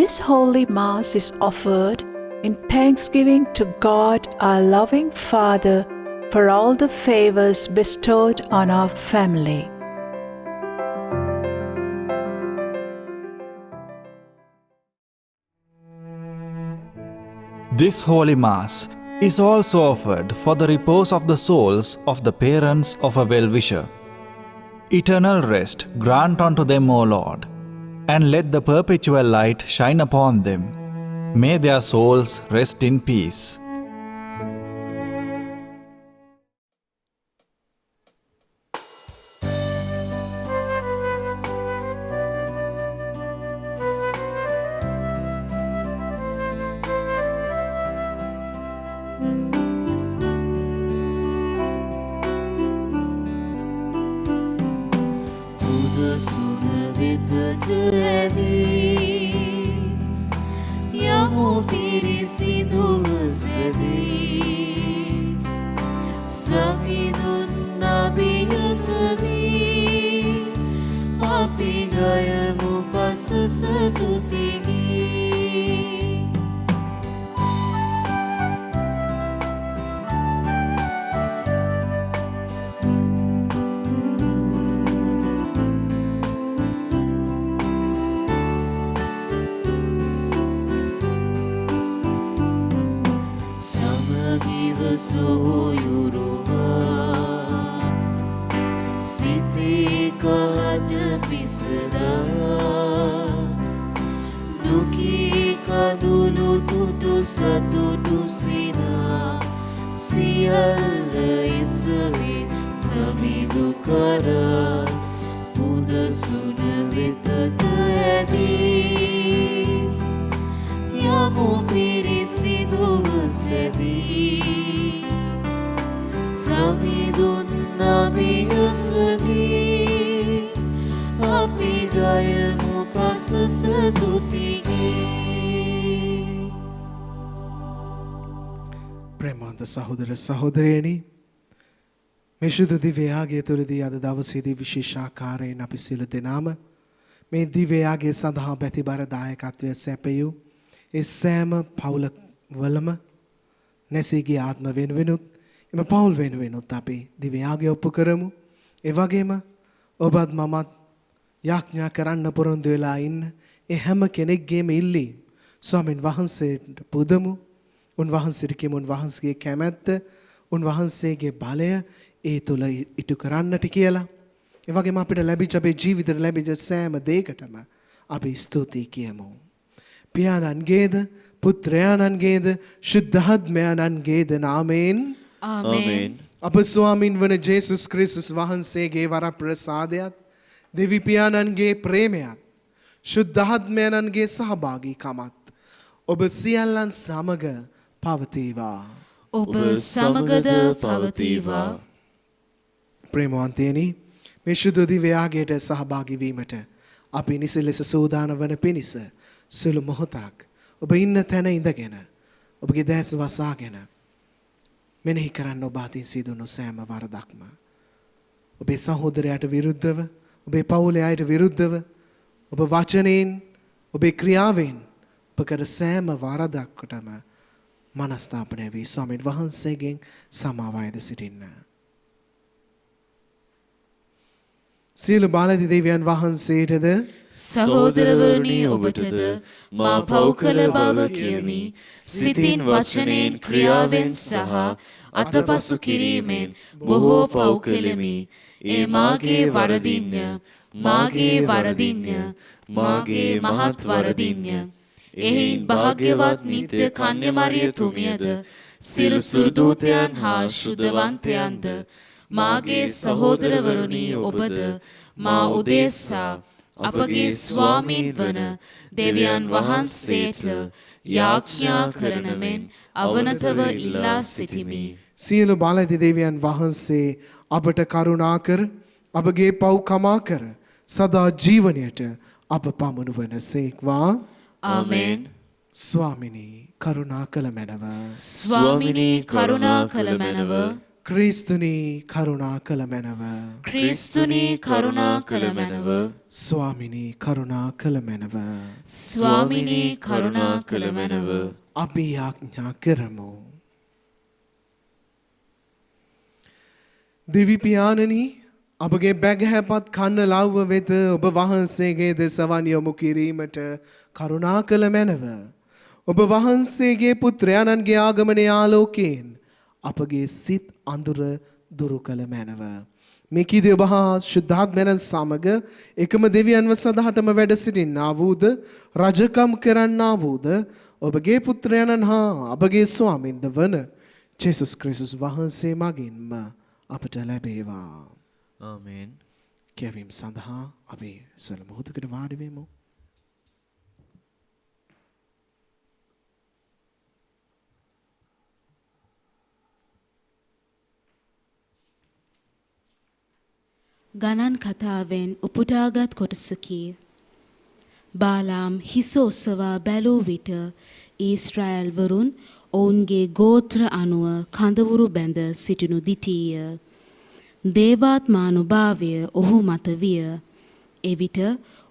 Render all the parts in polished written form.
This Holy Mass is offered in thanksgiving to God, our loving Father, for all the favors bestowed on our family. This Holy Mass is also offered for the repose of the souls of the parents of a well-wisher. Eternal rest grant unto them, O Lord, and let the perpetual light shine upon them. May their souls rest in peace. ප්‍රේමවන්ත සහෝදර සහෝදරයනි, මේ ශුද්ධ දිව්‍ය යාගය තුළදී අද දවසේදී විශේෂාකාරයෙන් අපි සියලු දෙනාම මේ දිව්‍ය යාගය සඳහා බැතිබර දායකත්වය සැපයූ ඒ සෑම පවුලවලම නැසීගේ ආත්ම වෙනුවෙනුත් එම පවුල් වෙනුවෙනුත් අපි දිව්‍ය යාගය ඔප්පු කරමු. ඒ වගේම ඔබත් මමත් යාඥා කරන්න පොරොන්දු වෙලා ඉන්න ඒ හැම කෙනෙක්ගේම ඉල්ලීම් ස්වාමීන් වහන්සේට පුදමු. උන්වහන්සේට කියමු උන්වහන්සේගේ කැමැත්ත, උන්වහන්සේගේ බලය ඒ තුල ඉටු කරන්නට කියලා. ඒ වගේම අපිට ලැබිච්ච අපේ ජීවිතේ ලැබිච්ච සෑම දෙයකටම අපි ස්තුතියි කියමු. පියාණන්ගේද පුත්‍රයාණන්ගේද ශුද්ධාත්මයාණන්ගේද නාමයෙන් ආමේන්. අප ස්වාමින් වන ජේසුස් ක්‍රිස්තුස් වහන්සේගේ වරප්‍රසාදයත් දෙවි පියාණන්ගේ ප්‍රේමයත් ශුද්ධාත්මයාණන්ගේ සහභාගීකමත් ඔබ සියල්ලන් සමග පවතිවා. ඔබ සමගද පවතිවා. ප්‍රේමවන්තයනි, මේ ශුද්ධ දිව්‍ය යාගයට සහභාගී වීමට අපි නිසි ලෙස සූදානම් වන පිණිස සුළු මොහොතක් ඔබ ඉන්න තැන ඉඳගෙන ඔබගේ දැස් වසාගෙන මෙනෙහි කරන්න ඔබ අතින් සිදුණු සෑම වරදක්ම. ඔබේ සහෝදරයාට විරුද්ධව, ඔබේ පවුලේ අයට විරුද්ධව, ඔබ වචනයෙන්, ඔබේ ක්‍රියාවෙන් ඔබ කර සෑම වරදක්කටම මනස්ථාපනය වී ස්වාමීන් වහන්සේගෙන් සමාව අයද සිටින්න. සියලු බාලදී දෙවියන් වහන්සේටද සහෝදරවරුනි ඔබටද මා පව් කළ බව කියමි. සිතින් වචනයෙන් ක්‍රියාවෙන් සහ අතපසු කිරීමෙන් බොහෝ පව් කෙලෙමි. ඒ මාගේ වරදින්ය, මාගේ වරදින්ය, මාගේ මහත් වරදින්ය. එහින් භාග්‍යවත් නිත්‍ය කන්‍ය මරියතුමියද සියලු සුදූතයන් හා ශුද්ධවන්තයන්ද මාගේ සහෝදරවරුනි ඔබද මා උදෙසා අපගේ ස්වාමීන් වන දෙවියන් වහන්සේට යාඥා කරන මෙන් අවනතව ඉල්ලා සිටිමි. සියලු බලති දෙවියන් වහන්සේ අපට කරුණා කර අපගේ පව් කමා කර සදා ජීවනයට අප පමුණුවන සේක්වා. ආමේන්. ස්වාමිනී කරුණා කළ මැනව. ස්වාමිනී කරුණා කළ මැනව. ක්‍රිස්තුනි කරුණා කළ මැනව. ක්‍රිස්තුනි කරුණා කළ මැනව. ස්වාමිනී කරුණා කළ මැනව. ස්වාමිනී කරුණා කළ මැනව. අපි යාඥා කරමු. දෙවි පියාණනි, අපගේ බැගහැපත් කන්න ලව්ව වෙත ඔබ වහන්සේගේ දෙසවන් යොමු කිරීමට කරුණා කළ මැනව. ඔබ වහන්සේගේ පුත්‍රයාණන්ගේ ආගමනයේ ආලෝකයෙන් අපගේ සිත් අඳුර දුරු කළ මැනව. මේ කීදී ඔබ හා ශුද්ධාත්මයන් සමග එකම දෙවියන්ව සදාටම වැඩ සිටින්නා වූද රජකම් කරන්නා වූද ඔබගේ පුත්‍රයාණන් හා අපගේ ස්වාමින්ද වන ජේසුස් ක්‍රිස්තුස් වහන්සේ මගින්ම අපට ලැබේවා. ආමේන්. කියවීම සඳහා අපි සල මොහොතකට වාඩි වෙමු. ගණන් කතාවෙන් උපුටාගත් කොටසකි. බාලාම් හිස ඔසවා බැලූ විට ඊශ්‍රායල් වරුන් ඔවුන්ගේ ගෝත්‍ර අනුව කඳවුරු බැඳ සිටිනු දිටීය. දේවාත්මානුභාවය ඔහු මත විය. එවිට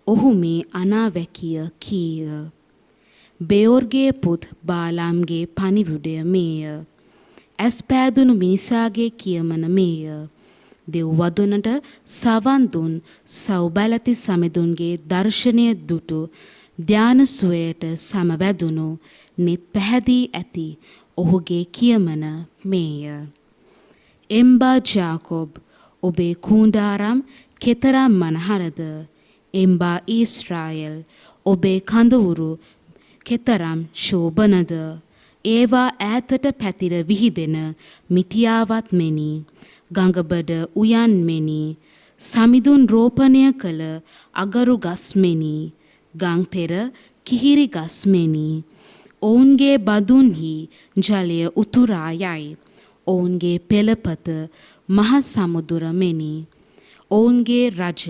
ඔහු මේ අනාවැකිය කීය. බෙයෝර්ගේ පුත් බාලාම්ගේ පණිවිඩය මේය. ඇස් පෑදුණු මිනිසාගේ කියමන මේය. දෙව් වදනට සවන් දුන් සෞබැලති සමිඳුන්ගේ දර්ශනය දුටු ධානසුවයට සමවැදුණු නිත් පැහැදී ඇති ඔහුගේ කියමන මේය. එම්බා ජාකොබ්, ඔබේ කූඩාරම් කෙතරම් මනහරද? එම්බා ඊශ්‍රායල්, ඔබේ කඳවුරු කෙතරම් ශෝභනද? ඒවා ඈතට පැතිර විහිදෙන මිටියාවත් මෙනි. ගඟබඩ උයන් මෙනි. සමිඳුන් රෝපණය කළ අගරු ගස් මෙනි. ගංතෙර කිහිරි ගස් මෙනි. ඔවුන්ගේ බදුන්හි ජලය උතුරා යයි. ඔවුන්ගේ පෙළපත මහ සමුදුර මෙනි. ඔවුන්ගේ රජ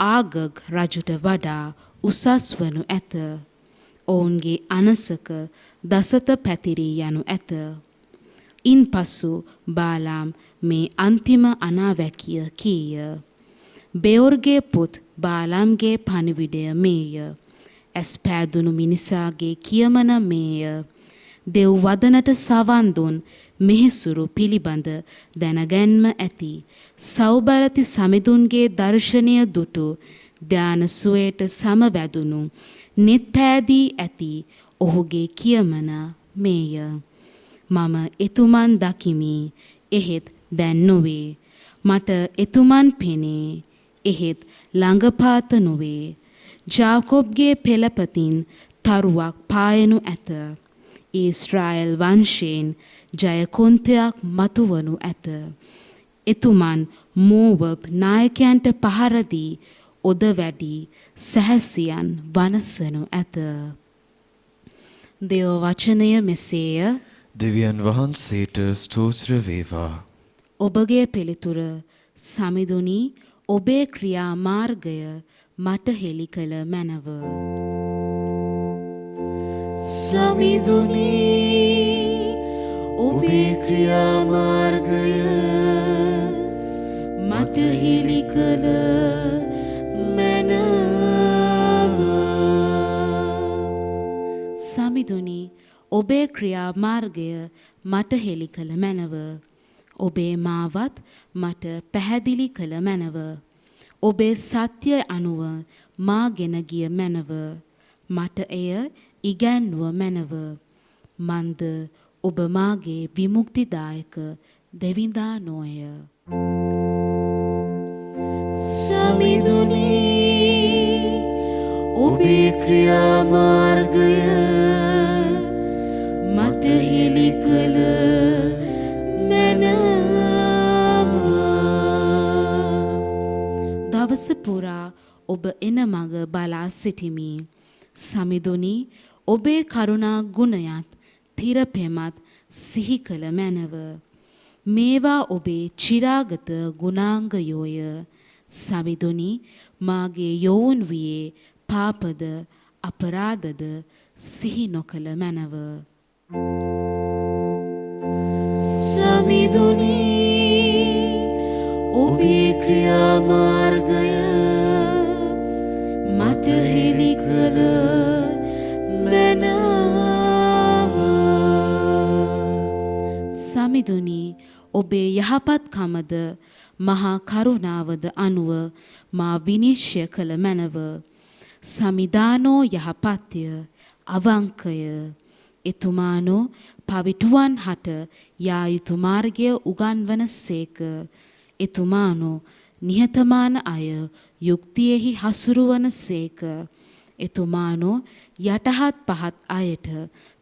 ආගග් රජුට වඩා උසස් වනු ඇත. ඔවුන්ගේ අනසක දසත පැතිරී යනු ඇත. ඉන්පසු බාලාම් මේ අන්තිම අනාවැකිය කීය. බෙයෝර්ගේ පුත් බාලාම්ගේ පණිවිඩය මේය. ඇස් පෑදුණු මිනිසාගේ කියමන මේය. දෙව් වදනට සවන් දුන් මෙහෙසුරු පිළිබඳ දැනගැන්ම ඇති සෞබැලති සමිඳුන්ගේ දර්ශනය දුටු ධානසුවයට සමවැදුණු නිත් පෑදී ඇති ඔහුගේ කියමන මේය. මම එතුමන් දකිමි, එහෙත් දැන් නොවේ. මට එතුමන් පෙනේ, එහෙත් ළඟපාත නොවේ. ජාකොබ්ගේ පෙළපතින් තරුවක් පායනු ඇත. ඊශ්‍රායල් වංශයෙන් ජයකොන්තයක් මතුවනු ඇත. එතුමන් මෝවබ් නායකයන්ට පහර දී ඔද වැඩි සැහැසියන් වනසනු ඇත. දේව වචනය මෙසේය. දෙවියන් වහන්සේට ස්තෝත්‍ර වේවා. ඔබගේ පිළිතුර සමිඳුනි, ඔබේ ක්‍රියා මාර්ගය මට හෙළි කළ මැනව. සමිඳුනි, ඔබේ ක්‍රියා මාර්ගය මට හෙළි කළ මැනව. සමිඳුනි, ඔබේ ක්‍රියා මාර්ගය මට හෙළි කළ මැනව. ඔබේ මාවත් මට පැහැදිලි කළ මැනව. ඔබේ සත්‍ය අනුව මා ගෙන ගිය මැනව. මට එය ඉගැන්වුව මැනව. මන්ද ඔබ මාගේ විමුක්තිදායක දෙවිඳා නොය. සමිඳුනි, ඔබේ ක්‍රියා මාර්ගය මට හෙළි කළ මැනව. දවස පුරා ඔබ එන මඟ බලා සිටිමි. සමිඳුනි, ඔබේ කරුණා ගුණයත් තිරපෙමත් සිහි කළ මැනව. මේවා ඔබේ චිරාගත ගුණාංගයෝය. සමිඳුනි, මාගේ යොවුන් වියේ පාපද අපරාධද සිහි නොකළ මැනව. සමිඳුනි, ක්‍රියාමාර්ගය මට හෙළි කළ මැනව. සමිඳුනි, ඔබේ යහපත්කමද මහා කරුණාවද අනුව මා විනිශ්චය කළ මැනව. සමිදානෝ යහපත්ය, අවංකය. එතුමානෝ පවිටුවන් හට යා යුතු මාර්ගය උගන්වන සේක. එතුමානෝ නිහතමාන අය යුක්තියෙහි හසුරුවන සේක. එතුමානෝ යටහත් පහත් අයට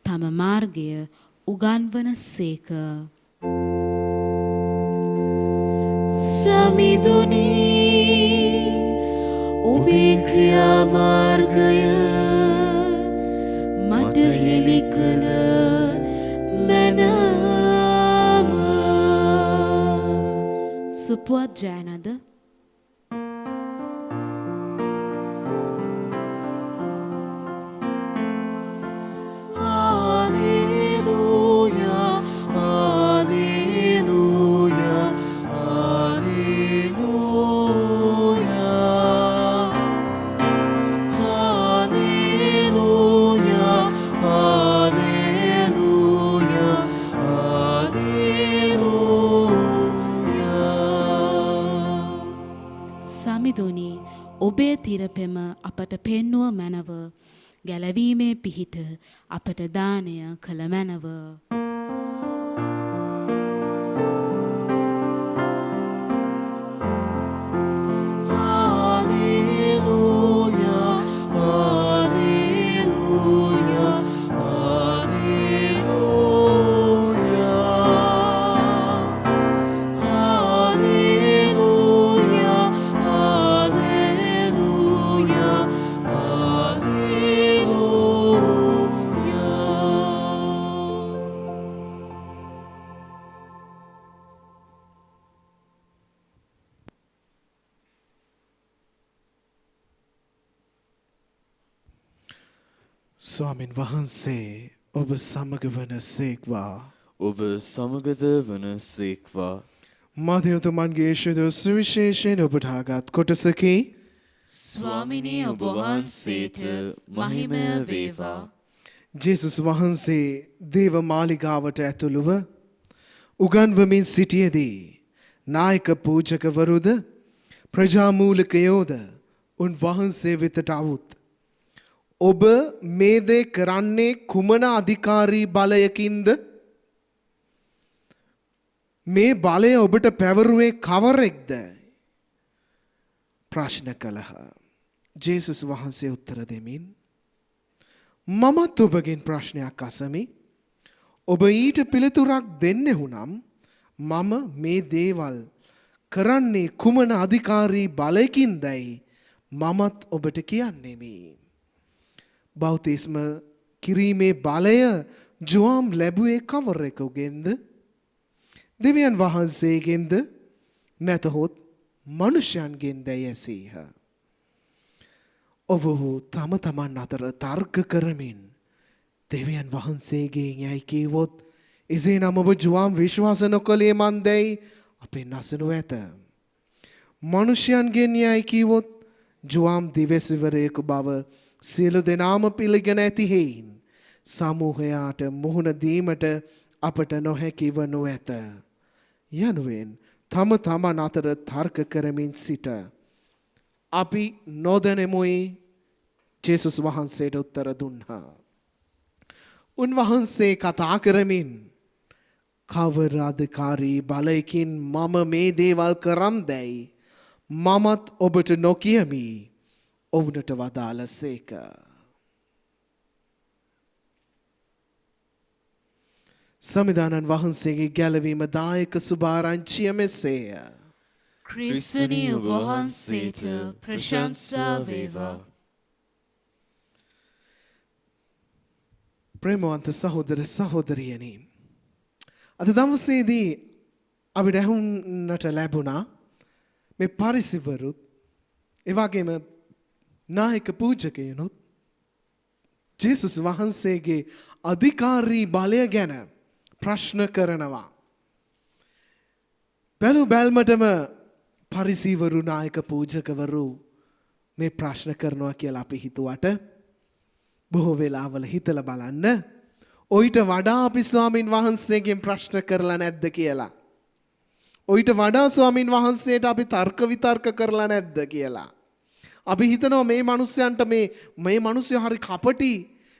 තම මාර්ගය උගන්වන සේක. සමිඳුනි, ඔබේ ක්‍රියාමාර්ගය මට හෙළි කළ මැනව. සුපුවත් ජයනද සමිඳුනි, ඔබේ තිරපෙම අපට පෙන්නුව මැනව. ගැලවීමේ පිහිට අපට දානය කළ මැනව. ස්වාමින් වහන්සේ ඔබ සමග වන සේක්වා. ඔබ සමගද වන සේක්වා. මාධ්‍යතුමන්ගේ ශුදු සුවිශේෂයෙන් ඔබට හාගත් කොටසකි. ස්වාමිනී, ඔබ වහන්සේට මහිමය වේවා. ජේසුස් වහන්සේ දේව මාලිගාවට ඇතුළුව උගන්වමින් සිටියේදී නායක පූජකවරුද ප්‍රජාමූලිකයෝද උන්වහන්සේ වෙතට අවුත්. ඔබ මේ දේ කරන්නේ කුමන අධිකාරී බලයකින්ද? මේ බලය ඔබට පැවරුවේ කවරෙක්ද? ප්‍රශ්න කළහ. ජේසුස් වහන්සේ උත්තර දෙමින්, මමත් ඔබගෙන් ප්‍රශ්නයක් අසමි. ඔබ ඊට පිළිතුරක් දෙන්නෙහු නම් මම මේ දේවල් කරන්නේ කුමන අධිකාරී බලයකින්දයි මමත් ඔබට කියන්නෙමි. බෞතිස්ම කිරීමේ බලය ජුවාම් ලැබුවේ කවරෙකුගෙන්ද? දෙවියන් වහන්සේගෙන්ද? නැතහොත් මනුෂ්‍යයන්ගෙන්ද යැසීහ. ඔවුහු තම තමන් අතර තර්ක කරමින් දෙවියන් වහන්සේගෙන් යැයි කීවොත් එසේනම් ඔබ ජුවාම් විශ්වාස නොකළේ මන්දැයි අපෙන් අසනු ඇත. මනුෂ්‍යයන්ගෙන් යැයි කීවොත් ජුවාම් දිවැසිවරයෙකු බව සියලු දෙනාම පිළිගෙන ඇති හේයින් සමූහයාට මුහුණ දීමට අපට නොහැකි වනු ඇත යනුවෙන් තම තමන් අතර තර්ක කරමින් සිට අපි නොදැනෙමුයි ජේසුස් වහන්සේට උත්තර දුන්නා. උන්වහන්සේ කතා කරමින් කවර අධිකාරී බලයකින් මම මේ දේවල් කරම්දැයි මමත් ඔබට නොකියමි ඔවුනට වදාළ සේක. සමිදානන් වහන්සේගේ ගැලවීම දායක සුභාරංචිය මෙසේය. ක්‍රිස්තුනි, ඔබ වහන්සේට ප්‍රශංසා වේවා. ප්‍රේමවන්ත සහෝදර සහෝදරියනි, අද දවසේදී අපිට ඇහුන්නට ලැබුණා මේ පරිසිවරුත් එවැගේම නායක පූජකයනුත් ජේසුස් වහන්සේගේ අධිකාරී බලය ගැන ප්‍රශ්න කරනවා. බැලු බැල්මටම පරිසීවරු නායක පූජකවරු මේ ප්‍රශ්න කරනවා කියලා අපි හිතුවට බොහෝ වෙලාවල හිතලා බලන්න ඔයිට වඩා අපි ස්වාමින් වහන්සේගෙන් ප්‍රශ්න කරලා නැද්ද කියලා. ඔයිට වඩා ස්වාමින් වහන්සේට අපි තර්ක විතර්ක කරලා නැද්ද කියලා. අපි හිතනවා මේ මිනිස්යන්ට මේ මිනිස්සු හරි කපටි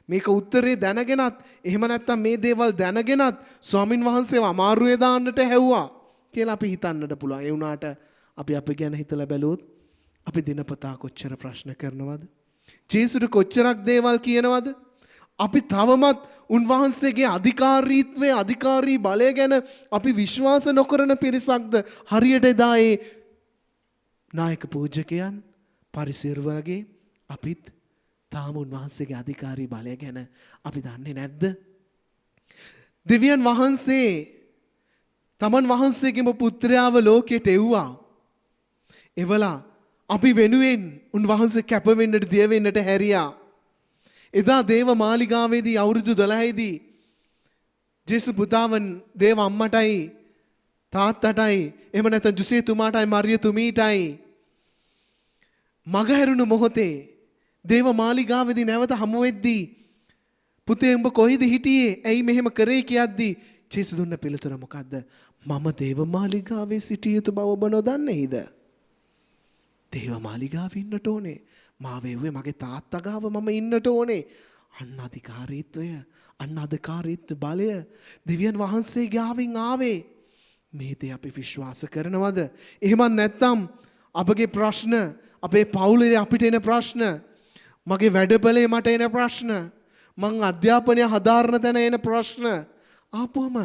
මේක උත්තරේ දැනගෙනත් එහෙම නැත්නම් මේ දේවල් දැනගෙනත් ස්වාමින් වහන්සේව අමාරුවේ දාන්නට හැව්වා කියලා අපි හිතන්නට පුළුවන්. ඒ වුණාට අපි ගැන හිතලා බැලුවොත් අපි දිනපතා කොච්චර ප්‍රශ්න කරනවද? ජේසුට කොච්චරක් දේවල් කියනවද? අපි තවමත් උන්වහන්සේගේ අධිකාරීත්වයේ අධිකාරී බලය ගැන අපි විශ්වාස නොකරන පිරිසක්ද? හරියට එදා ඒ නායක පූජකයන් පරිසේරු වගේ අපිත් තාම උන්වහන්සේගේ අධිකාරී බලය ගැන අපි දන්නේ නැද්ද? දෙවියන් වහන්සේ තමන් වහන්සේගේම පුත්‍රයාව ලෝකයට එව්වා. එවලා අපි වෙනුවෙන් උන්වහන්සේ කැප වෙන්නට දිය වෙන්නට හැරියා. එදා දේව මාලිගාවේදී අවුරුදු 12දී ජේසු පුතාවන් දේව අම්මටයි තාත්තටයි එහෙම නැත්නම් ජුසේ තුමාටයි මරිය තුමීටයි මගහැරුණු මොහොතේ දේව මාලිගාවේදී නැවත හමු වෙද්දී පුතේ උඹ කොහෙද හිටියේ? ඇයි මෙහෙම කරේ කියද්දී ජේසු දුන්න පිළිතුර මොකද්ද? මම දේව මාලිගාවේ සිටිය යුතු බව ඔබ නොදන්නේද? දේව මාලිගාවේ ඉන්නට ඕනේ. මාව එව්වේ මගේ තාත්තා ගාව මම ඉන්නට ඕනේ. අන්න අධිකාරීත්වය, අන්න අධිකාරීත්ව බලය දෙවියන් වහන්සේ ගාවින් ආවේ. මේ දේ අපි විශ්වාස කරනවද? එහෙම නැත්නම් අපගේ ප්‍රශ්න, අපේ පවුලේ අපිට එන ප්‍රශ්න, මගේ වැඩපලේ මට එන ප්‍රශ්න, මං අධ්‍යාපනය හදාරන තැන එන ප්‍රශ්න ආපුවම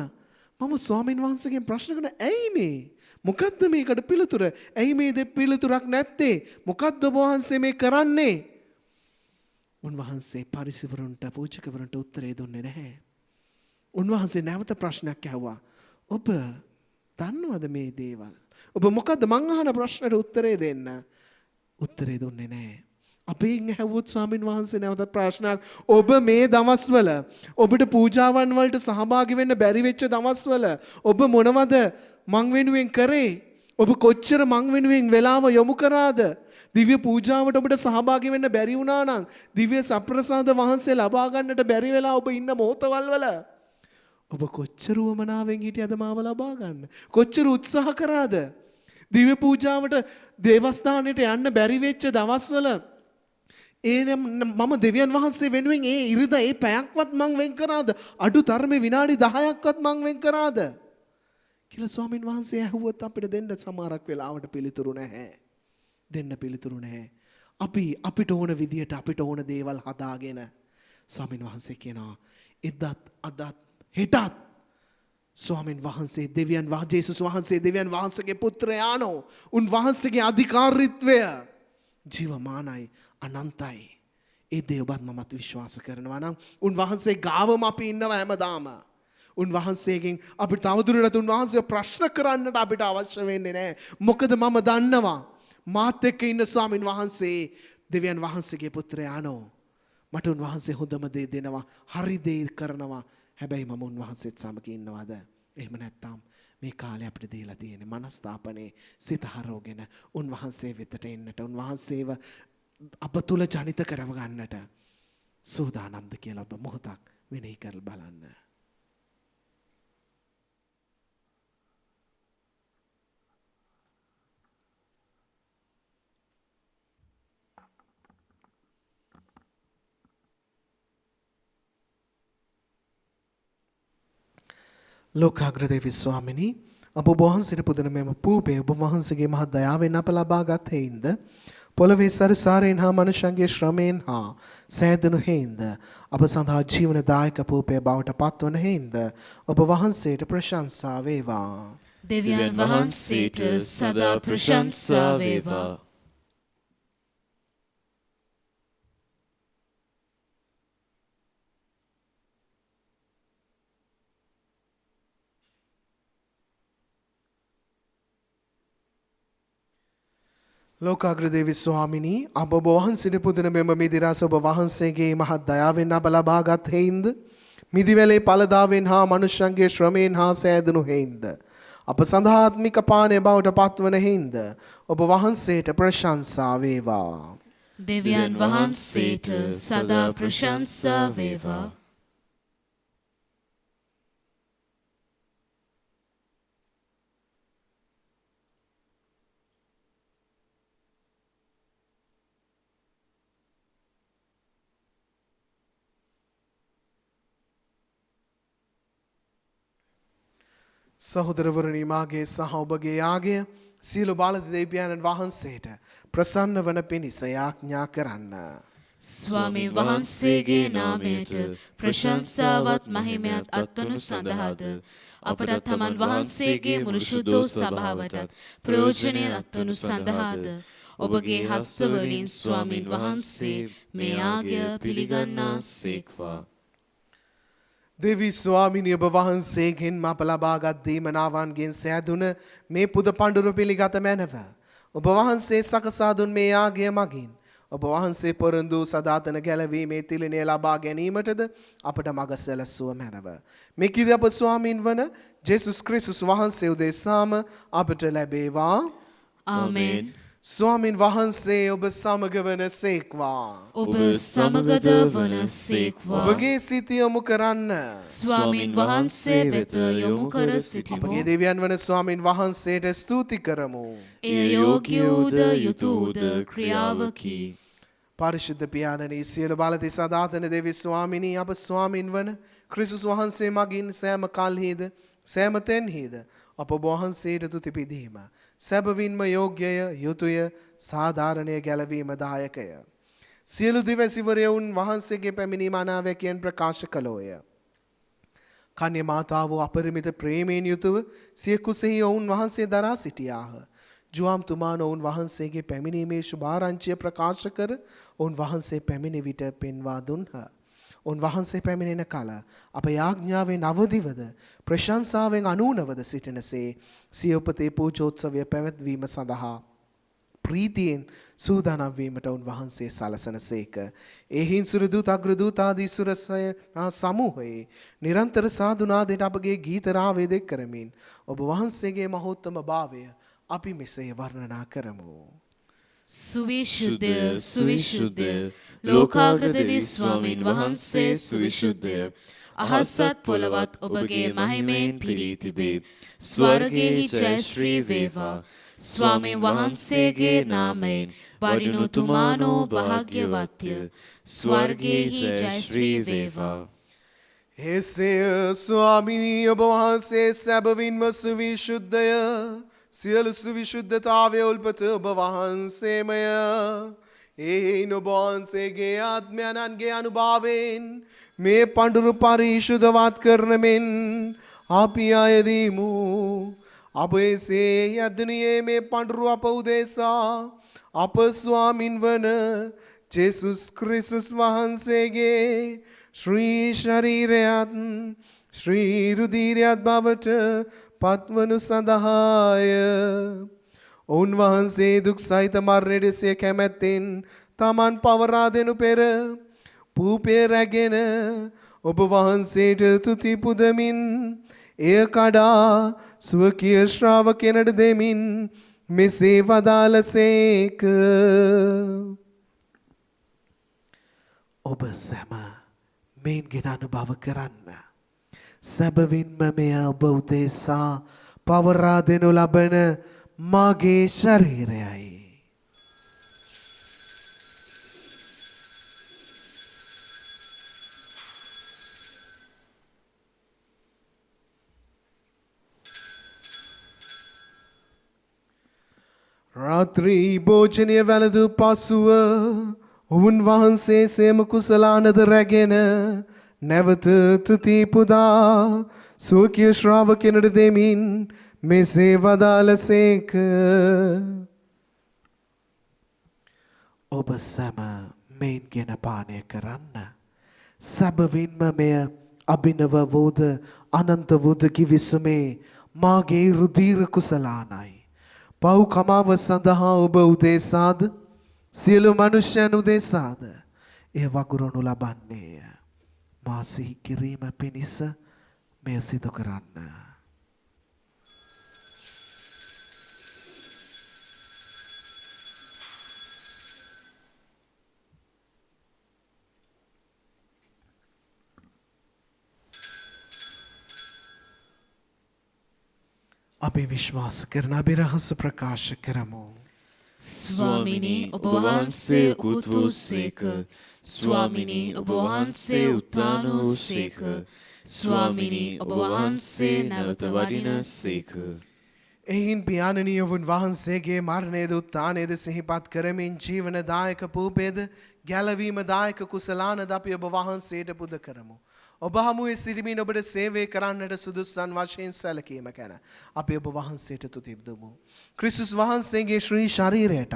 මම ස්වාමින් වහන්සේගෙන් ප්‍රශ්න කරන ඇයි මේ? මොකද්ද මේකට පිළිතුර? ඇයි මේ දෙ පිළිතුරක් නැත්තේ? මොකද්ද ඔබ වහන්සේ මේ කරන්නේ? උන්වහන්සේ පරිසවරුන්ට පූජකවරුන්ට උත්තරේ දුන්නේ නැහැ. උන්වහන්සේ නැවත ප්‍රශ්නයක් ඇහුවා. ඔබ දන්නවද මේ දේවල්? ඔබ මොකද්ද මං අහන ප්‍රශ්නට උත්තරේ දෙන්න? උත්තරේ දුන්නේ නැහැ. අපෙන් ඇහුවොත් ස්වාමින් වහන්සේ නැවත ප්‍රශ්නයක්, ඔබ මේ දවස්වල ඔබට පූජාවන් වලට සහභාගී වෙන්න බැරි වෙච්ච දවස්වල ඔබ මොනවද මං වෙනුවෙන් කරේ? ඔබ කොච්චර මං වෙනුවෙන් වෙලාව යොමු කරාද? දිව්‍ය පූජාවට ඔබට සහභාගී වෙන්න බැරි වුණා නම්, දිව්‍ය සප්‍රසාද වහන්සේ ලබා ගන්නට බැරි වෙලා ඔබ ඉන්න මොහොතවල් වල ඔබ කොච්චර උවමනාවෙන් හිටියද මාව ලබා ගන්න? කොච්චර උත්සාහ කරාද? දිව්‍ය පූජාවට දේවස්ථානයට යන්න බැරි වෙච්ච දවස්වල මම දෙවියන් වහන්සේ වෙනුවෙන් ඒ ඉරිදා ඒ පැයක්වත් මං වෙන් කරාද? අඩු තරමේ විනාඩි 10ක්වත් මං වෙන් කරාද කියලා ස්වාමින් වහන්සේ ඇහුවොත් අපිට දෙන්න සමහරක් වෙලාවට පිළිතුරු නැහැ. දෙන්න පිළිතුරු නැහැ. අපිට ඕන විදියට අපිට ඕන දේවල් හදාගෙන ස්වාමින් වහන්සේ කියනවා එදත් අදත් හෙටත් ස්වාමින් වහන්සේ දෙවියන් ජේසුස් වහන්සේ දෙවියන් වහන්සේගේ පුත්‍රයාණෝ, උන්වහන්සේගේ අධිකාරීත්වය ජීවමානයි, අනන්තයි. ඒ දේ ඔබත් මමත් විශ්වාස කරනවා නම් උන්වහන්සේ ගාවම අපි ඉන්නවා හැමදාම. උන්වහන්සේගෙන් අපිට තවදුරටත් උන්වහන්සේව ප්‍රශ්න කරන්නට අපිට අවශ්‍ය වෙන්නේ නැහැ. මොකද මම දන්නවා මාත් එක්ක ඉන්න ස්වාමින් වහන්සේ දෙවියන් වහන්සේගේ පුත්‍රයාණෝ. මට උන්වහන්සේ හොඳම දේ දෙනවා, හරි දේ කරනවා. හැබැයි මම උන්වහන්සේත් සමග ඉන්නවද? එහෙම නැත්නම් මේ කාලේ අපිට දීලා තියෙන්නේ මනස්ථාපනේ, සිත හරවගෙන උන්වහන්සේ වෙතට එන්නට, උන්වහන්සේව අප තුල ජනිත කරව ගන්නට සූදානම්ද කියලා ඔබ මොහොතක් මෙනෙහි කරලා බලන්න. ලෝකාග්‍රදේවි ස්වාමිනී, ඔබ වහන්සේට පුදන මෙම පූපේ ඔබ වහන්සේගේ මහත් දයාවෙන් අප ලබාගත් හේින්ද, පොළවේ සරුසාරයෙන් හා මනුෂ්‍යන්ගේ ශ්‍රමයෙන් හා සෑදුණු හේින්ද අප සඳහා ජීවනදායක පූපේ බවට පත්වන හේින්ද ඔබ වහන්සේට ප්‍රශංසා වේවා. දෙවියන් වහන්සේට සදා ප්‍රශංසා වේවා. ලෝකාග්‍රදේවි ස්වාමිනී, අප ඔබ වහන්සේට පුදන මෙම මිදිරස ඔබ වහන්සේගේ මහත් දයාවෙන් අප ලබාගත් හේින්ද, මිදිවැලේ පළදාවෙන් හා මනුෂ්‍යන්ගේ ශ්‍රමයෙන් හා සෑදුණු හේින්ද අප සඳහාත්මික පානය බවට පත්වන හින්ද ඔබ වහන්සේට ප්‍රශංසා වේවා. දෙවියන් වහන්සේට සදා ප්‍රශංසා වේවා. සහෝදරවරුනි මාගේ සහ ඔබගේ යාගය සියලු බාලද දෙවියන්න් වහන්සේට ප්‍රසන්න වන පිණිස යාඥා කරන්න. ස්වාමීන් වහන්සේගේ නාමයට ප්‍රශංසාවත් මහිමයත් අත්වනු සඳහාද අපට තමන් වහන්සේගේ මුළු ශුද්ධ සභාවටත් ප්‍රයෝජනය අත්වනු සඳහාද ඔබගේ හස්තවලින් ස්වාමීන් වහන්සේ මේ යාගය පිළිගන්නා සේක්වා. දෙවි ස්වාමිනී ඔබ වහන්සේගෙන් අප ලබාගත් දීමනාවන්ගෙන් සෑදුන මේ පුද පඬුර පිළිගත මැනව. ඔබ වහන්සේ සකසා දුන් මේ යාගය මගින් ඔබ වහන්සේ පොරොන්දු සදාතන ගැලවීමේ තිලිනය ලබා ගැනීමටද අපට මඟ සැලසුව මැනව. මෙකිද අප ස්වාමීන් වන ජේසුස් ක්‍රිස්තුස් වහන්සේ උදෙසාම අපට ලැබේවා. ආමේන්. ස්වාමින් වහන්සේ ඔබ සමග වන සේක්වා. ඔබ සමගද වන සේක්වා. ඔබගේ සිත යොමු කරන්න. ස්වාමීන් වහන්සේ වෙත යොමු කර සිටිමු. අපගේ දෙවියන් වන ස්වාමින් වහන්සේට ස්තුති කරමු. එය යෝග්‍ය වූද යුතු වූද ක්‍රියාවකි. පරිශුද්ධ පියාණනි සියලු බලති සදාතන දෙවි ස්වාමිනී අප ස්වාමින් වන ක්‍රිස්තුස් වහන්සේ මගින් සෑම කල්හිද සෑම තැන්හිද අප වහන්සේට තුති පිදීම සැබවින්ම යෝග්‍යය යුතුය සාධාරණය ගැලවීම දායකය. සියලු දිවැසිවරයවුන් වහන්සේගේ පැමිණීම අනාවැකියෙන් ප්‍රකාශ කළෝය. කන්‍ය මාතාව අපරිමිත ප්‍රේමයෙන් යුතුව සිය කුසෙහි ඔවුන් වහන්සේ දරා සිටියාහ. ජුවාම්තුමාන ඔවුන් වහන්සේගේ පැමිණීමේ ශුභාරංචිය ප්‍රකාශ කර ඔවුන් වහන්සේ පැමිණි විට පෙන්වා දුන්හ. ඔවුන් වහන්සේ පැමිණෙන කල අප යාඥාවෙන් අවදිවද ප්‍රශංසාවෙන් අනූනවද සිටිනසේ සිය උපතේ පූජෝත්සවය පැවැත්වීම සඳහා ප්‍රීතියෙන් සූදානම් වීමට ඔවුන් වහන්සේ සලසන සේක. එහින් සුරදූත අග්‍රදූතාදී සුරසයනා සමූහයේ නිරන්තර සාධනාදයට අපගේ ගීත රාවේදෙක් කරමින් ඔබ වහන්සේගේ මහෝත්තම භාවය අපි මෙසේ වර්ණනා කරමු. සුවිශුද්ධ සුවිශුද්ධ ලෝකාග්‍රදේවී ස්වාමීන් වහන්සේ සුවිශුද්ධ අහසත් පොළවත් ඔබගේ මහිමයෙන් පිරී තිබේ. ස්වර්ගයෙහි ජය ශ්‍රී වේවා. ස්වාමීන් වහන්සේගේ නාමයෙන් වඩිනුතුමානෝ භාග්‍යවත්ය. ස්වර්ගයෙහි ජය ශ්‍රී වේවා. එසේය ස්වාමිනී ඔබ වහන්සේ සැබවින්ම සුවිශුද්ධය. සියලු සුවිශුද්ධතාවය උල්පත ඔබ වහන්සේමය. එයින් ඔබ වහන්සේගේ ආත්මයන්ගේ අනුභවයෙන් මේ පඬුරු පරිශුද්ධවත් කරන මෙන් අපි අයදීමු. අප එසේ යද්දනියේ මේ පඬුරු අප උදෙසා අප ස්වාමින් වන ජේසුස් ක්‍රිස්තුස් වහන්සේගේ ශ්‍රී ශරීරයත් ශ්‍රී රුධිරයත් බවට පත්වනු සඳහාය. ඔවුන් වහන්සේ දුක් සහිත මරණයට සිය කැමැත්තෙන් තමන් පවරා දෙනු පෙර පූපය රැගෙන ඔබ වහන්සේට තුති පුදමින් එය කඩා ස්වකීය ශ්‍රාවකයනට දෙමින් මෙසේ වදාළසේක. ඔබ සැම මෙයින් ගෙන අනුභව කරන්න. සැබවින්ම මෙය ඔබ උදෙසා පවරා දෙනු ලබන මාගේ ශරීරයයි. රාත්‍රී භෝජනය වැළඳු පසුව ඔවුන් වහන්සේ සේම කුසලානද රැගෙන නැවත තුති පුදා සෝකිය ශ්‍රාවකයනට දෙමින් මෙසේ වදාළසේක. ඔබ සැම මෙයින් ගෙන පානය කරන්න. සැබවින්ම මෙය අභිනව වූද අනන්ත වූද කිවිසුමේ මාගේ රුධිර කුසලානයි. පව් කමාව සඳහා ඔබ උදෙසාද සියලු මනුෂ්‍යයන් උදෙසාද එය වගුරුණු ලබන්නේය. මා සිහි කිරීම පිණිස මෙය සිදු කරන්න. අපි විශ්වාස කරන අපි රහස ප්‍රකාශ කරමු. ස්වාමිනී ඔබ වහන්සේ උත් වූ සේක. ස්වාමිනී ඔබ වහන්සේ උත්ථාන වූ සේක. ස්වාමිනී ඔබ වහන්සේ නැවත වඩින සේක. එයින් පියාණනී ඔවුන් වහන්සේගේ මරණයද උත්ථානයද සිහිපත් කරමින් ජීවනදායක පූපේද ගැලවීමදායක කුසලානද අපි ඔබ වහන්සේට පුද කරමු. ඔබ හමුවේ සිටිමින් ඔබට සේවය කරන්නට සුදුසුසන් වශයෙන් සැලකීම ගැන අපි ඔබ වහන්සේට තුතින් දෙමු. ක්‍රිස්තුස් වහන්සේගේ ශ්‍රී ශරීරයටත්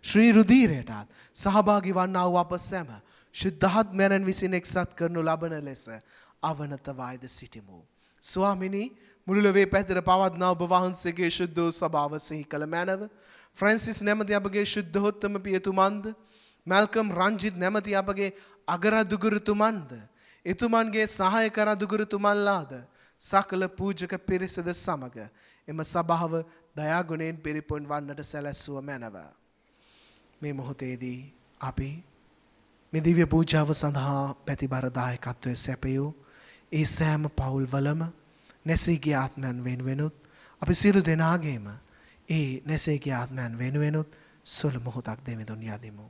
ශ්‍රී රුධිරයටත් සහභාගී වන්නා වූ අප සැම ශුද්ධාත්මයන් විසින් එක්සත් කරනු ලබන ලෙස අවනත වායද සිටිමු. ස්වාමිනී මුළු ලොවේ පැතිර පවත්නා ඔබ වහන්සේගේ ශුද්ධ වූ සභාව සිහි කළ මැනව. ෆ්‍රැන්සිස් නැමැති අපගේ ශුද්ධෝත්තම පියතුමන්ද මැල්කම් රංජිත් නැමැති අපගේ අගරදුගුරුතුමන්ද එතුමන්ගේ සහායක රදුගුරුතුමන්ලාද සකල පූජක පිරිසද සමග එම සභාව දයාගුණයෙන් පිරිපුන් වන්නට සැලැස්සුව මැනව. මේ මොහොතේදී අපි මේ දිව්‍ය පූජාව සඳහා පැතිබර දායකත්වයේ සැපයූ ඒ සෑම පවුල්වලම නැසී ගිය ආත්මයන් වෙනුවෙනුත් අපි සියලු දෙනාගේම ඒ නැසී ගිය ආත්මයන් වෙනුවෙනුත් සුළු මොහොතක් දෙවිඳුන් යදිමු.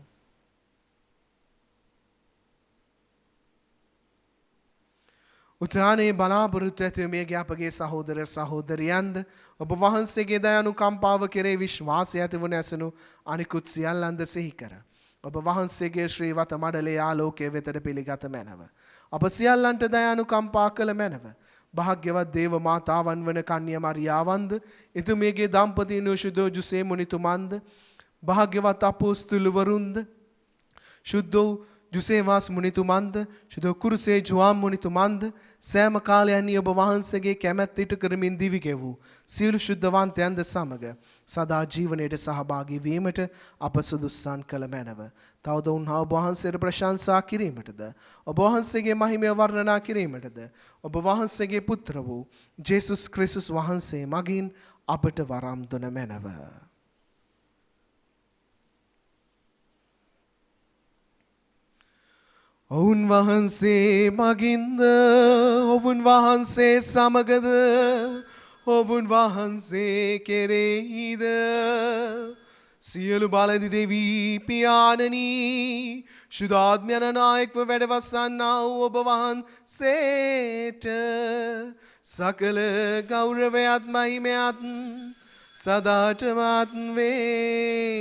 උත්හානයේ බලාපොරොත්තු ඇති මියගිය අපගේ සහෝදර සහෝදරියන්ද ඔබ වහන්සේගේ දයානුකම්පාව කෙරෙහි විශ්වාසය ඇතිවන ඇසුණු අනිකුත් සියල්ලන්ද සිහි කර ඔබ වහන්සේගේ ශ්‍රීවත මඩලේ ආලෝකයේ වෙතට පිළිගත මැනව. අප සියල්ලන්ට දයානුකම්පා කළ මැනව. භාග්‍යවත් දේව මාතාවන් වන කන්‍ය මරියාවන්ද එතුමියගේ දම්පතීන් ශුද්ධ ජුසේ මුනිතුමන්ද භාග්‍යවත් අපෝස්තුලවරුන්ද ශුද්ධ ජුසේවාස් මුනිතුමන්ද ශුද්ධ කුරුසේ ජුවාම් මුනිතුමන්ද සෑම කාලයන්හි ඔබ වහන්සේගේ කැමැත්ත ඉටු කරමින් දිවි ගෙවූ සියලු ශුද්ධවන්තයන්ද සමග සදා ජීවනයට සහභාගී වීමට අප සුදුස්සන් කළ මැනව. තවද උන්හා ඔබ වහන්සේට ප්‍රශංසා කිරීමටද ඔබ වහන්සේගේ මහිමය වර්ණනා කිරීමටද ඔබ වහන්සේගේ පුත්‍ර වූ ජේසුස් ක්‍රිස්තුස් වහන්සේ මගින් අපට වරම් දුන මැනව. ඔවුන් වහන්සේ මගින්ද ඔවුන් වහන්සේ සමගද ඔවුන් වහන්සේ කෙරෙහිද සියලු බලදි දෙවී පියාණනී ශුද්ධාත්මයන් නායකව වැඩවසන්නා වූ ඔබ වහන්සේට සකල ගෞරවයත් මහිමයත් සදාටමත් වේවා.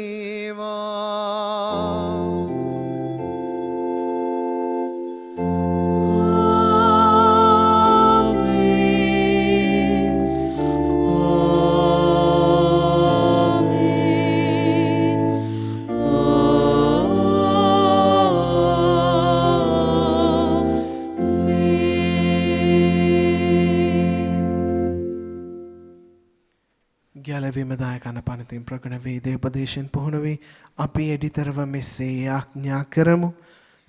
ගැලවීමදායකන පනතින් ප්‍රගුණ වී දේපදේශයෙන් පුහුණු වී අපි එඩිතරව මෙසේ ආඥා කරමු.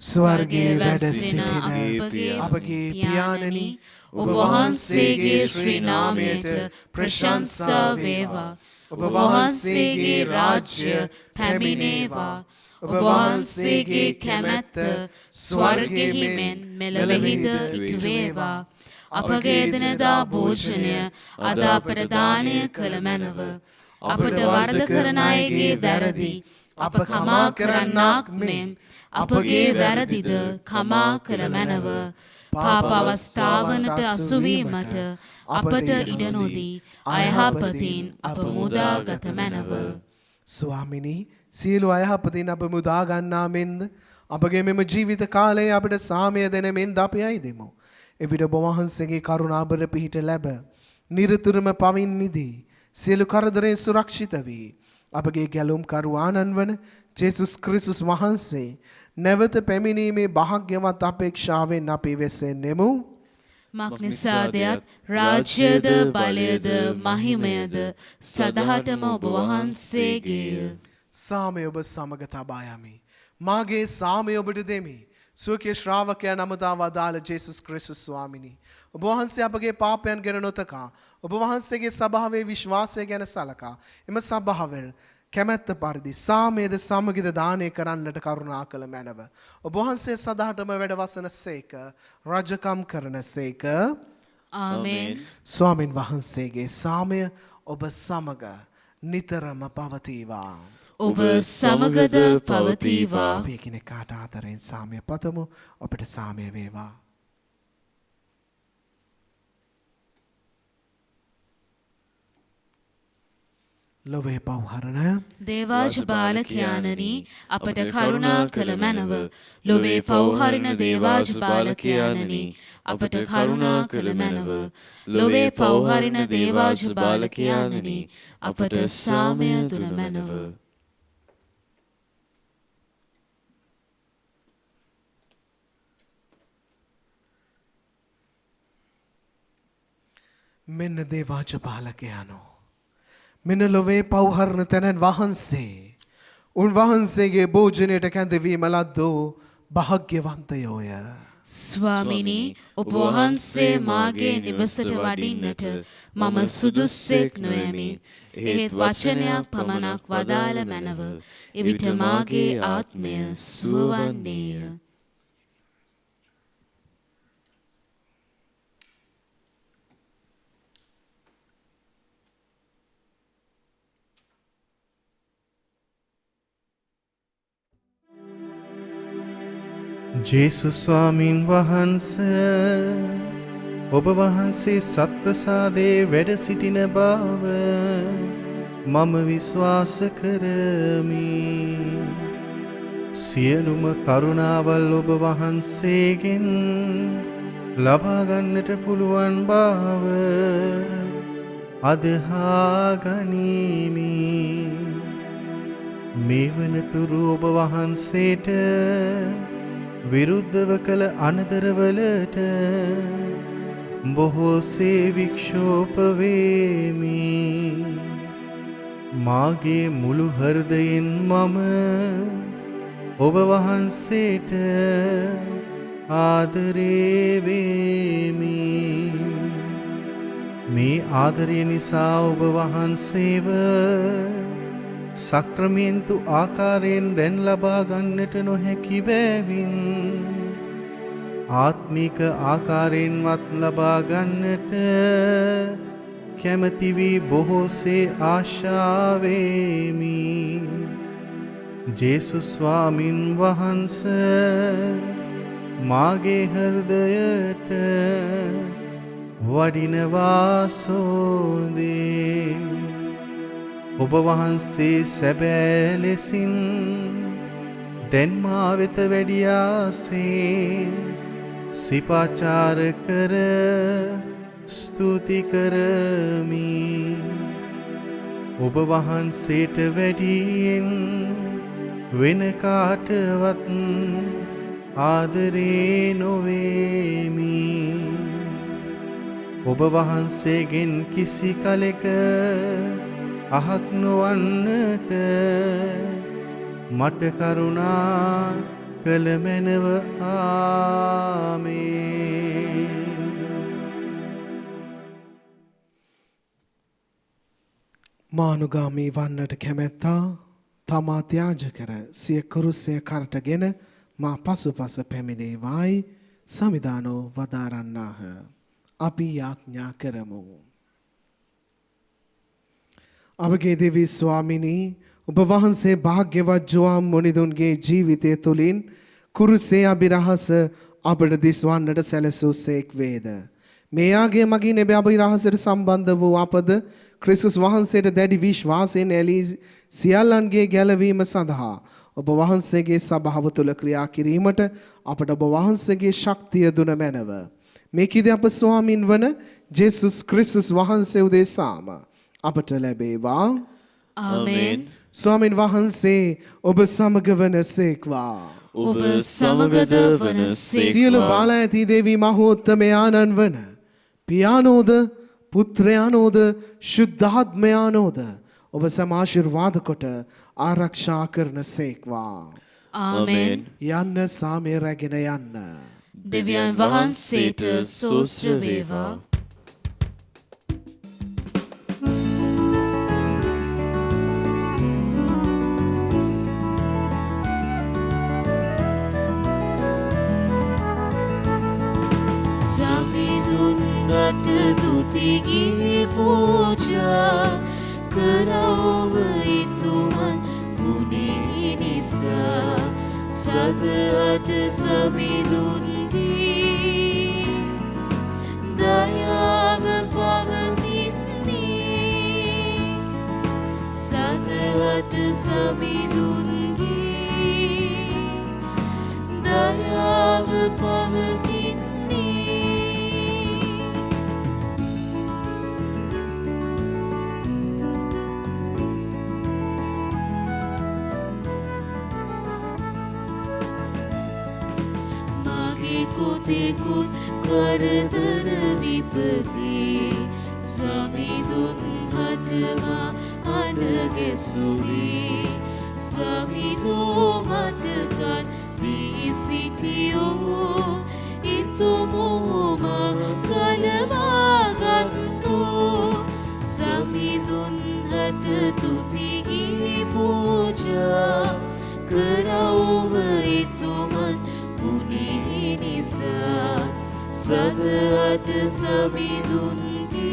ස්වර්ගයේ වැඩ සිටින අපගේ පියාණනි ඔබ වහන්සේගේ ශ්‍රී නාමයට ප්‍රශංසා වේවා. ඔබ වහන්සේගේ රාජ්‍ය පැමිණේවා. ඔබ වහන්සේගේ කැමැත්ත ස්වර්ගෙහි මෙන් මෙලොවෙහිද ඉටු වේවා. අපගේ එදිනෙදා භෝජනය අද අපට දානය කළ මැනව. අපට වරද කරන අයගේ වැරදි අප කමා කරන්නාක් මෙන් අපගේ වැරදිද කමා කළ මැනව. පාප අවස්ථාවනට අසුවීමට අපට ඉඩ නොදී අයහපතින් අප මුදාගත මැනව. ස්වාමිනී සියලු අයහපතින් අප මුදා ගන්නා මෙන්ද අපගේ මෙම ජීවිත කාලයේ අපට සාමය දෙන මෙන්ද අපි අයදෙමු. එවිට ඔබ වහන්සේගේ කරුණාබර පිහිට ලැබ නිරතුරුම පවින් මිදී සියලු කරදරෙන් සුරක්ෂිත වී අපගේ ගැලුම්කරු ආනන් වන ජේසුස් ක්‍රිස්තුස් වහන්සේ නැවත පැමිණීමේ භාග්‍යවත් අපේක්ෂාවෙන් අපි වෙසෙන්නෙමු. මක්නිසාදයත් රාජ්‍යද බලයද මහිමයද සදහටම ඔබ වහන්සේගේය. සාමය ඔබ සමග තබා යමි. මාගේ සාමය ඔබට දෙමි. සුවකීය ශ්‍රාවකයා නමතා වදාළ ජේසුස් ක්‍රිස්තුස් ස්වාමිනී ඔබ වහන්සේ අපගේ පාපයන් ගැන නොතකා ඔබ වහන්සේගේ සභාවේ විශ්වාසය ගැන සලකා එම සභාවෙන් කැමැත්ත පරිදි සාමයේද සමගිද දානය කරන්නට කරුණා කළ මැනව. ඔබ වහන්සේ සදාටම වැඩවසන සේක රජකම් කරන සේක. ආමේන්. ස්වාමින් වහන්සේගේ සාමය ඔබ සමග නිතරම පවතිවා. ඔබ සමගද පවතිවා. අපි එකිනෙකාට ආදරයෙන් සාමය පතමු. ඔබට සාමය වේවා. ලොවේ පව්හරණ දේවාජ බාලකයාණනි අපට කරුණා කළ මැනව. ලොවේ පව්හරින දේවාජ බාලකයාණනි අපට කරුණා කළ මැනව. ලොවේ පව්හරින දේවාජ බාලකයාණනි අපට සාමය දුන මැනව. මෙන්න දේවාජ බාලකයාණෝ. මෙන්න ලොවේ පව්හරණ තැනන් වහන්සේ. උන්වහන්සේගේ භෝජනයට කැඳවීම ලද්දෝ භාග්‍යවන්තයෝය. ස්වාමිනී ඔබ වහන්සේ මාගේ නිවසට වඩින්නට මම සුදුස්සෙක් නොයමි. එහෙත් වචනයක් පමණක් වදාළ මැනව. එවිට මාගේ ආත්මය සුවවන්නේය. ජේසුස් ස්වාමින් වහන්සේ ඔබ වහන්සේ සත්ප්‍රසාදයේ වැඩ සිටින බව මම විශ්වාස කරමි. සියලුම කරුණාවල් ඔබ වහන්සේගෙන් ලබා ගන්නට පුළුවන් බව අදහා ගනිමි. මේ වනතුරු ඔබ වහන්සේට විරුද්ධව කළ අනතරවලට බොහෝසේ වික්ෂෝප වේමි. මාගේ මුළු හෘදයෙන් මම ඔබ වහන්සේට ආදරේ වේමි. මේ ආදරය නිසා ඔබ වහන්සේව සක්‍රමේන්තු ආකාරයෙන් දැන් ලබා ගන්නට නොහැකි බැවින් ආත්මික ආකාරයෙන්වත් ලබා ගන්නට කැමැති වී බොහෝසේ ආශාවෙමි. ජේසුස් ස්වාමින් වහන්සේ මාගේ හෘදයට වඩිනවා සෝදේ. ඔබ වහන්සේ සැබෑ ලෙසින් දැන් මා වෙත වැඩියාසේ සිපාචාර කර ස්තුති කරමි. ඔබ වහන්සේට වැඩියෙන් වෙන කාටවත් ආදරේ නොවේමි. ඔබ වහන්සේගෙන් කිසි කලෙක අහක් නොවන්නට මට කරුණා කළ මැනව. ආමේන්. මානුගාමී වන්නට කැමැත්තා තමා ත්‍යාජ කර සිය කුරුසය කරටගෙන මා පසුපස පැමිණේවායි සමිදානෝ වදාරන්නාහ. අපි යාඥා කරමු. අපගේ දෙවි ස්වාමිනී ඔබ වහන්සේ භාග්‍යවත් ජෝවාන් මුනිදුන්ගේ ජීවිතය තුළින් කුරුසේ අභිරහස අපට දිස්වන්නට සැලසූසේක් වේද. මේ යාගේ මගින් එබ අභිරහසට සම්බන්ධ වූ අපද ක්‍රිස්තුස් වහන්සේට දැඩි විශ්වාසයෙන් ඇලී සියල්ලන්ගේ ගැලවීම සඳහා ඔබ වහන්සේගේ සභාව තුළ ක්‍රියා කිරීමට අපට ඔබ වහන්සේගේ ශක්තිය දුන මැනව. මේකද අප ස්වාමින් වන ජේසුස් ක්‍රිස්තුස් වහන්සේ උදෙසාම අපට ලැබේවා. ආමේන්. ස්වාමින් වහන්සේ ඔබ සමග වනසේක්වා. ඔබ සමගද වනසේක්වා. සියලු බාල ඇති දේවී මහෝත්තමයාණන් වන පියානෝද පුත්‍රයානෝද ශුද්ධාත්මයානෝද ඔබ සමාශිර්වාද කොට ආරක්ෂා කරන සේක්වා. ආමේන්. යන්න සාමය රැගෙන යන්න. දෙවියන් වහන්සේට ස්තෝත්‍ර වේවා. හට තුතිගී පූජා කරවුව ඉතුමන් ගුණේ නිසා සදහට සමිඳුන්ගේ දයාව පවතින්නේ සදහට සමිඳුන්ගේ දයාව පවතින්නේ කොතෙකුත් කරදර විපතේ සමිඳුන් හටම අනගැසුවේ සමිඳෝ මටකන් දී සිටියෝ ඉතුමෝම කලවාගත්තෝ සමිඳුන් හට තුතිගී පූජා කරවුව ඉතුමන් සදහට සමිඳුන්ගේ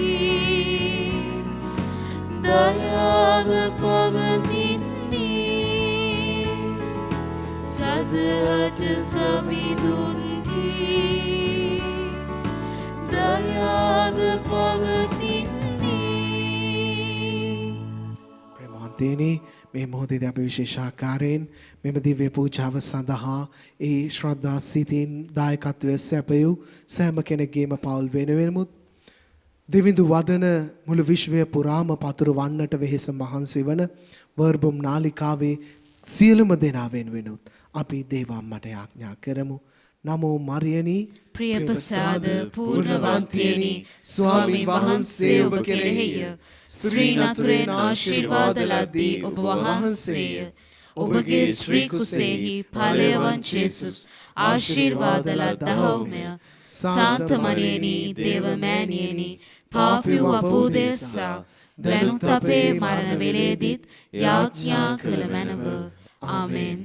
දයාව පවතින්නේ සදහට සමිඳුන්ගේ දයාව පවතින්නේ. ප්‍රේමවන්තයනි, මේ මොහොතේදී අපි විශේෂාකාරයෙන් මෙම දිව්‍ය පූජාව සඳහා ඒ ශ්‍රද්ධා සිතින් දායකත්වය සැපයූ සෑම කෙනෙක්ගේම පවුල් වෙනුවෙන්මුත් දෙවිඳු වදන මුළු විශ්වය පුරාම පතුරවන්නට වෙහෙස මහන්සි වන වර්බුම් නාලිකාවේ සියලුම දෙනා වෙනුවෙනුත් අපි දේවම්මට යාඥා කරමු. නමෝ මරියනි ප්‍රිය ප්‍රසාද පූර්ණවන්තයනි ස්වාමී වහන්සේ ඔබ කෙරෙහිය ශ්‍රී නතුරෙන් ආශිර්වාද ලද්දී ඔබ වහන්සේය. ඔබගේ ශ්‍රී කුසෙහි ඵලයවන් ජේසුස් ආශිර්වාද ලද්දහවුමය. සාන්ත මරියනි දේව මෑණියනි පාපී වූ අපෝදෙසා දැනුත් අපේ මරණ වේලේදීත් යාඥා කළ මැනව. ආමෙන්.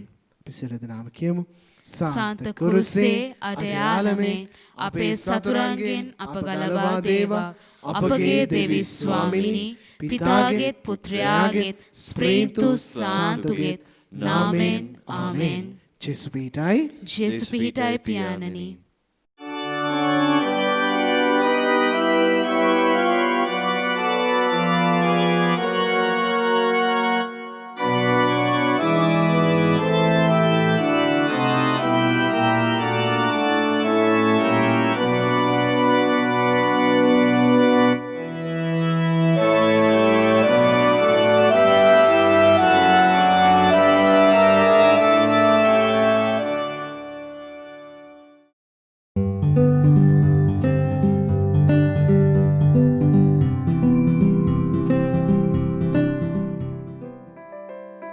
පිසිල දනාම කියමු. සාන්ත කුරුසේ අඩයාලමෙන් අපේ සතුරන්ගෙන් අප ගලවා දේවා. අපගේ දෙවි ස්වාමිනී පිතාගේත් පුත්‍රයාගේත් ස්ප්‍රීතු සාන්තුගේත් නාමෙන් ආමෙන්. ජේසු පිහිටයි. ජේසු පිහිටයි පියාණනි.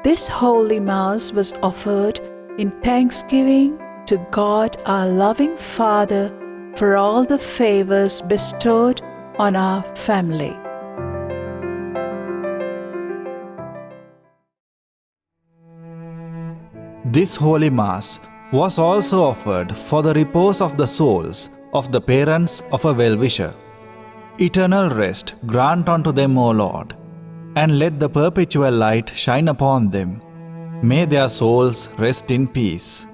This Holy Mass was offered in thanksgiving to God our loving Father for all the favors bestowed on our family. This Holy Mass was also offered for the repose of the souls of the parents of a well-wisher. Eternal rest grant unto them, O Lord, and let the perpetual light shine upon them. May their souls rest in peace.